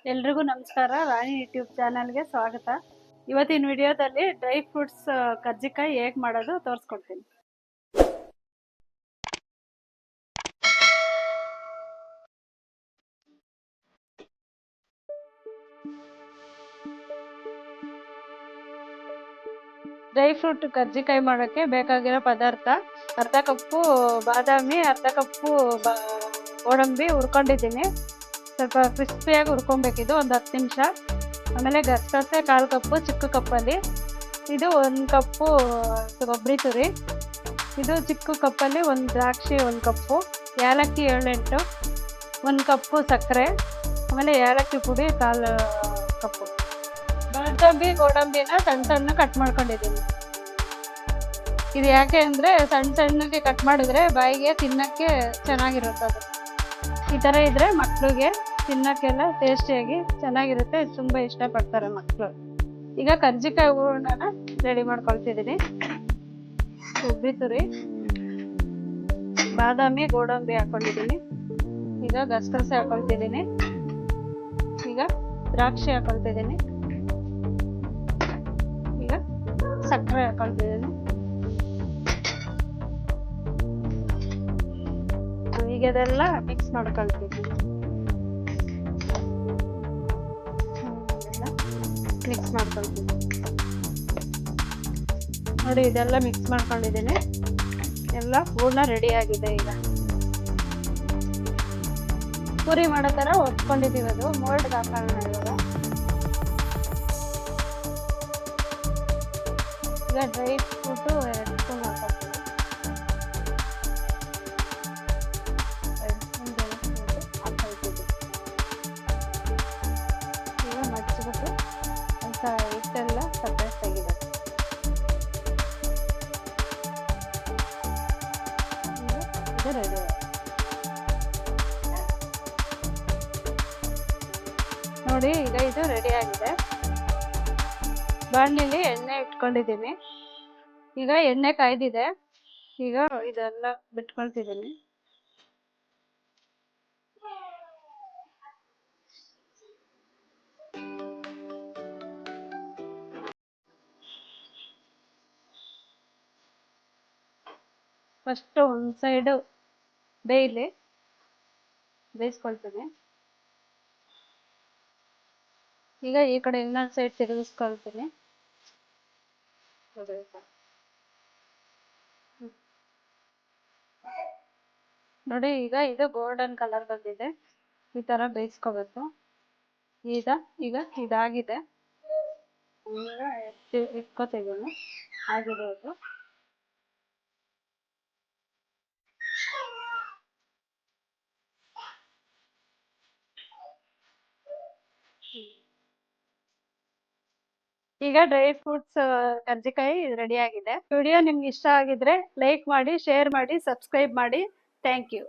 ಎಲ್ರಿಗೂ ನಮಸ್ಕಾರ. ರಾಣಿ ಯೂಟ್ಯೂಬ್ ಚಾನಲ್ಗೆ ಸ್ವಾಗತ. ಇವತ್ತಿನ ವಿಡಿಯೋದಲ್ಲಿ ಡ್ರೈ ಫ್ರೂಟ್ಸ್ ಕರ್ಜಿಕಾಯಿ ಹೇಗೆ ಮಾಡೋದು ತೋರಿಸ್ಕೊಡ್ತೀನಿ. ಡ್ರೈ ಫ್ರೂಟ್ ಕರ್ಜಿಕಾಯಿ ಮಾಡೋಕ್ಕೆ ಬೇಕಾಗಿರೋ ಪದಾರ್ಥ: ಅರ್ಧ ಕಪ್ಪು ಬಾದಾಮಿ, ಅರ್ಧ ಕಪ್ಪು ಗೋಡಂಬಿ ಹುರ್ಕೊಂಡಿದ್ದೀನಿ. ಸ್ವಲ್ಪ ಕ್ರಿಸ್ಪಿಯಾಗಿ ಹುರ್ಕೊಬೇಕಿದು, ಒಂದು 10 ನಿಮಿಷ. ಆಮೇಲೆ ಗಸಗಸೆ 1/4 ಕಪ್ಪು ಚಿಕ್ಕ ಕಪ್ಪಲ್ಲಿ. ಇದು 1 ಕಪ್ಪು ಕೊಬ್ಬರಿ ತುರಿ. ಇದು ಚಿಕ್ಕ ಕಪ್ಪಲ್ಲಿ 1 ದ್ರಾಕ್ಷಿ 1 ಕಪ್ಪು, ಏಲಕ್ಕಿ 7-8, 1 ಕಪ್ಪು ಸಕ್ಕರೆ, ಆಮೇಲೆ ಏಲಕ್ಕಿ ಪುಡಿ 1/4 ಕಪ್ಪು. ಬಾದಾಮಿ ಗೋಡಂಬಿನ ಸಣ್ಣ ಸಣ್ಣ ಕಟ್ ಮಾಡ್ಕೊಂಡಿದ್ದೀನಿ. ಇದು ಯಾಕೆ ಅಂದರೆ ಸಣ್ಣಗೆ ಕಟ್ ಮಾಡಿದ್ರೆ ಬಾಯಿಗೆ ತಿನ್ನಕ್ಕೆ ಚೆನ್ನಾಗಿರುತ್ತೆ. ಅದು ಈ ಥರ ಇದ್ರೆ ಮಕ್ಕಳಿಗೆ ತಿನ್ನಕ್ಕೆಲ್ಲ ಟೇಸ್ಟಿಯಾಗಿ ಚೆನ್ನಾಗಿರುತ್ತೆ, ತುಂಬ ಇಷ್ಟಪಡ್ತಾರೆ ಮಕ್ಕಳು. ಈಗ ಕರ್ಜಿಕಾಯಿ ಹೂರಣನ ರೆಡಿ ಮಾಡ್ಕೊಳ್ತಿದ್ದೀನಿ. ಕೊಬ್ಬರಿ ತುರಿ, ಬಾದಾಮಿ ಗೋಡಂಬಿ ಹಾಕೊಂಡಿದ್ದೀನಿ. ಈಗ ಗಸಗಸೆ ಹಾಕೊಳ್ತಿದ್ದೀನಿ. ಈಗ ದ್ರಾಕ್ಷಿ ಹಾಕೊಳ್ತಿದ್ದೀನಿ. ಈಗ ಸಕ್ಕರೆ ಹಾಕೊಳ್ತಿದ್ದೀನಿ. ಈಗ ಇದೆಲ್ಲ ಮಿಕ್ಸ್ ಮಾಡ್ಕೊಳ್ತಿದ್ದೀನಿ. ಮಿಕ್ಸ್ ಮಾಡ್ಕೊಳ್ತೀನಿ ನೋಡಿ. ಇದೆಲ್ಲ ಮಿಕ್ಸ್ ಮಾಡ್ಕೊಂಡಿದ್ದೀನಿ. ಎಲ್ಲ ಹೂರ್ಣ ರೆಡಿ ಆಗಿದೆ. ಈಗ ಪೂರಿ ಮಾಡೋ ಥರ ಒತ್ಕೊಂಡಿದ್ದೀವಿ. ಅದು ಮೋಲ್ಡ್ಗೆ ಹಾಕೋಣ. ಈಗ ಡ್ರೈ ಫ್ರೂಟು 2 ಸ್ಪೂನ್ ಹಾಕೋತೀನಿ. ಈಗ ಮಡ್ಚಿಬಿಟ್ಟು ಅಂತ ಹಿಟ್ಟೆಲ್ಲ ಸಪ್ರೇಟ್ ತೆಗಿದೆ. ಇದು ರೆಡಿ. ನೋಡಿ, ಈಗ ಇದು ರೆಡಿ ಆಗಿದೆ. ಬಾಣಲಿಲಿ ಎಣ್ಣೆ ಇಟ್ಕೊಂಡಿದ್ದೀನಿ. ಈಗ ಎಣ್ಣೆ ಕಾಯ್ದಿದೆ. ಈಗ ಇದೆಲ್ಲ ಬಿಟ್ಕೊಳ್ತಿದ್ದೀನಿ. ಫಸ್ಟ್ ಒಂದು ಸೈಡು ಬೇಯಿಸ್ಕೊಳ್ತೀನಿ. ಈಗ ಈ ಕಡೆ ಇನ್ನೊಂದು ಸೈಡ್ ತಿರುಗಿಸ್ಕೊಳ್ತೀನಿ. ನೋಡಿ, ಈಗ ಇದು ಗೋಲ್ಡನ್ ಕಲರ್ ಬಂದಿದೆ. ಈ ಥರ ಬೇಯಿಸ್ಕೋಬೇಕು. ಈಗ ಇದಾಗಿದೆ. ಇಟ್ಕೋತೀವಿ ಆಗಿದೆ ಅದು. ಈಗ ಡ್ರೈ ಫ್ರೂಟ್ಸ್ ಕರ್ಜಿಕಾಯಿ ರೆಡಿ ಆಗಿದೆ. ವಿಡಿಯೋ ನಿಮ್ಗೆ ಇಷ್ಟ ಆಗಿದ್ರೆ ಲೈಕ್ ಮಾಡಿ, ಶೇರ್ ಮಾಡಿ, ಸಬ್ಸ್ಕ್ರೈಬ್ ಮಾಡಿ. Thank you.